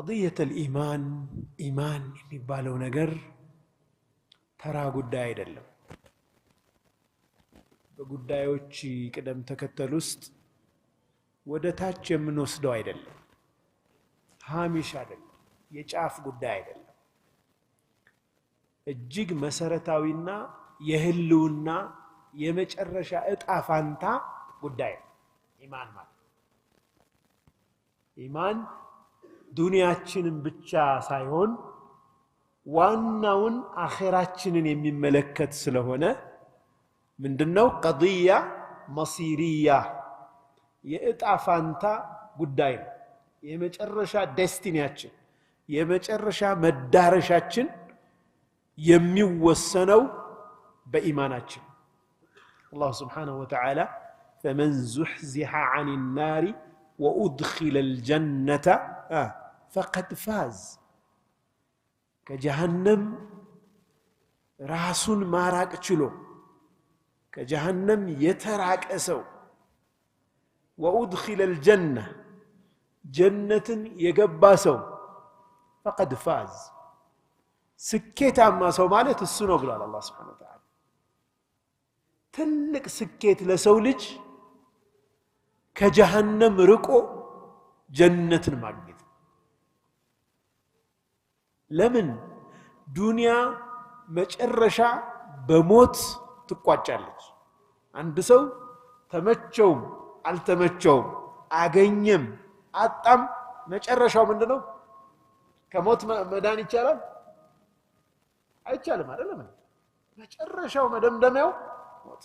قضية الإيمان إيمان የሚባለው ነገር ተራ ጉዳይ አይደለም በጉዳዮች ቅደም ተከተል ውስጥ ወደ ታች የምንወስደው አይደለም ሃሚሽ አይደለም የጫፍ ጉዳይ አይደለም እጅግ መሰረታዊና የህልውና የመጨረሻ እጣ ፋንታ ጉዳይ ኢማን ማለት ኢማን ዱንያችንን ብቻ ሳይሆን ዋናውን አኺራችንን የሚመለከት ስለሆነ ምንድነው ቀضية መሲሪያ የእጣ ፋንታ ጉዳይ ነው የመጨረሻ ዴስቲኒያችን የመጨረሻ መዳረሻችን የሚወሰነው በኢማናችን الله سبحانه وتعالى فمن زحزح عن النار وأدخل الجنة فقد فاز كجهنم راسون ماراك چلو كجهنم يتراك أسو وأدخل الجنة جنة يقباسو فقد فاز سكيت عما سو مالت السنو قلال الله سبحانه وتعالى تلك سكيت لسولج كجهنم رقو جنة ماجد لمن دنيا مجرشا بموت تقواچالج عند سو تمچوم التمچوم اغنيم አጣም መጨረሻው ምንድነው ከሞት መዳን ይቻላል አይቻልም አይደለም መጨረሻው መደምደሚያው ሞት